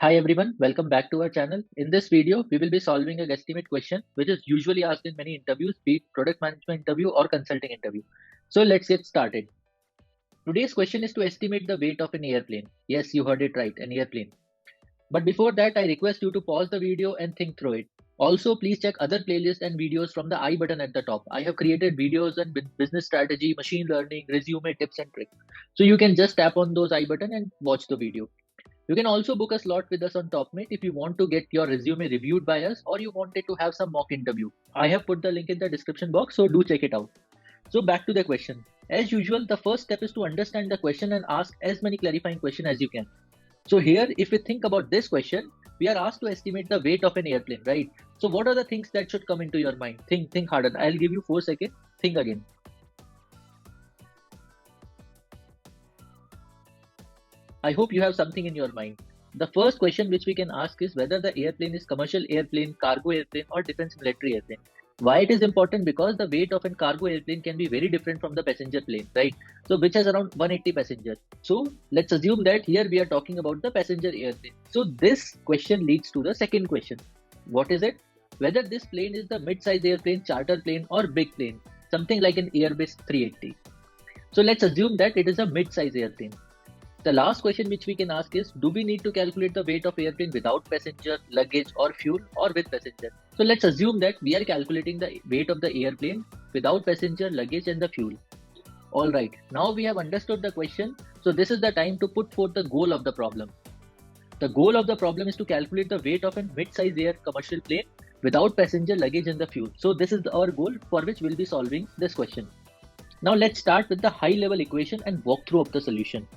Hi everyone, welcome back to our channel. In this video, we will be solving a guesstimate question which is usually asked in many interviews, be it product management interview or consulting interview. So let's get started. Today's question is to estimate the weight of an airplane. Yes, you heard it right, an airplane. But before that, I request you to pause the video and think through it. Also, please check other playlists and videos from the I button at the top. I have created videos on business strategy, machine learning, resume tips and tricks. So you can just tap on those I button and watch the video. You can also book a slot with us on TopMate if you want to get your resume reviewed by us or you wanted to have some mock interview. I have put the link in the description box, so do check it out. So back to the question. As usual, the first step is to understand the question and ask as many clarifying questions as you can. So here, if we think about this question, we are asked to estimate the weight of an airplane, right? So what are the things that should come into your mind? Think harder. I'll give you 4 seconds. Think again. I hope you have something in your mind. The first question which we can ask is whether the airplane is commercial airplane, cargo airplane, or defense military airplane. Why it is important? Because the weight of a cargo airplane can be very different from the passenger plane, right? So which has around 180 passengers. So let's assume that here we are talking about the passenger airplane. So this question leads to the second question. What is it? Whether this plane is the mid-size airplane, charter plane, or big plane, something like an Airbus 380. So let's assume that it is a mid-size airplane. The last question which we can ask is, do we need to calculate the weight of airplane without passenger, luggage or fuel, or with passenger? So let's assume that we are calculating the weight of the airplane without passenger, luggage and the fuel. Alright, now we have understood the question. So this is the time to put forth the goal of the problem. The goal of the problem is to calculate the weight of a mid-size air commercial plane without passenger, luggage and the fuel. So this is our goal for which we'll be solving this question. Now let's start with the high level equation and walkthrough of the solution.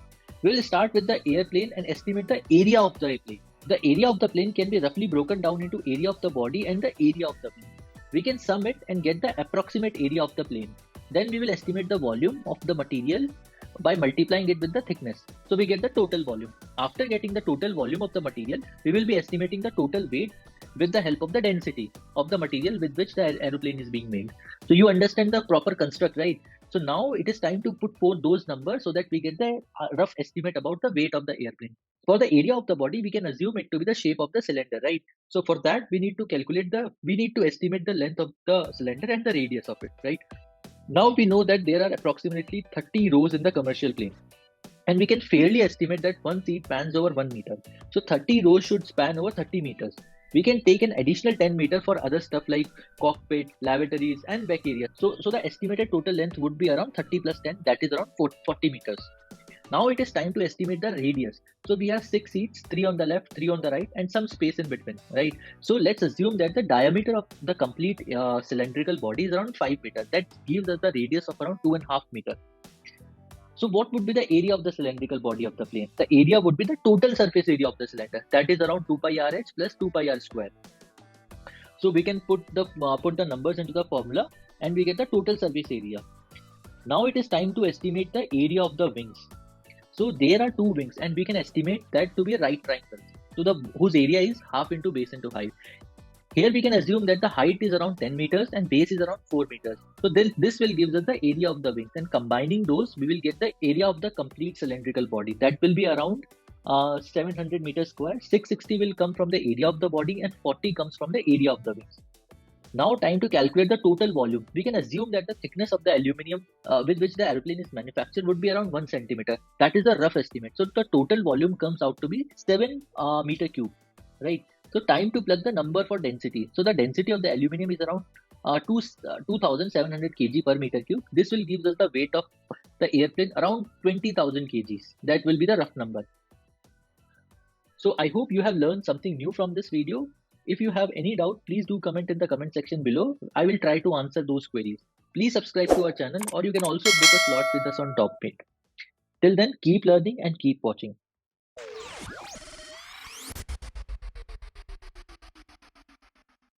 We will start with the airplane and estimate the area of the airplane. The area of the plane can be roughly broken down into area of the body and the area of the plane. We can sum it and get the approximate area of the plane. Then we will estimate the volume of the material by multiplying it with the thickness. So we get the total volume. After getting the total volume of the material, we will be estimating the total weight with the help of the density of the material with which the aeroplane is being made. So you understand the proper construct, right? So now it is time to put forth those numbers so that we get the rough estimate about the weight of the airplane. For the area of the body, we can assume it to be the shape of the cylinder, right? So for that, we need to estimate the length of the cylinder and the radius of it, right? Now we know that there are approximately 30 rows in the commercial plane. And we can fairly estimate that one seat spans over 1 meter. So 30 rows should span over 30 meters. We can take an additional 10 meter for other stuff like cockpit, lavatories and back area. So the estimated total length would be around 30 plus 10, that is around 40 meters. Now it is time to estimate the radius. So we have 6 seats, 3 on the left, 3 on the right and some space in between, right? So let's assume that the diameter of the complete cylindrical body is around 5 meters. That gives us the radius of around 2.5 meters. So what would be the area of the cylindrical body of the plane? The area would be the total surface area of the cylinder. That is around 2 pi r h plus 2 pi r square. So we can put the numbers into the formula and we get the total surface area. Now it is time to estimate the area of the wings. So there are 2 wings and we can estimate that to be a right triangle. So whose area is half into base into height. Here we can assume that the height is around 10 meters and base is around 4 meters. So then this will give us the area of the wings, and combining those we will get the area of the complete cylindrical body. That will be around 700 meters square. 660 will come from the area of the body and 40 comes from the area of the wings. Now time to calculate the total volume. We can assume that the thickness of the aluminium with which the airplane is manufactured would be around 1 centimeter. That is a rough estimate. So the total volume comes out to be 7 meter cube, right? So time to plug the number for density. So the density of the aluminium is around 2700 kg per meter cube. This will give us the weight of the airplane around 20,000 kgs. That will be the rough number. So I hope you have learned something new from this video. If you have any doubt, please do comment in the comment section below. I will try to answer those queries. Please subscribe to our channel, or you can also book a slot with us on TopMate. Till then, keep learning and keep watching.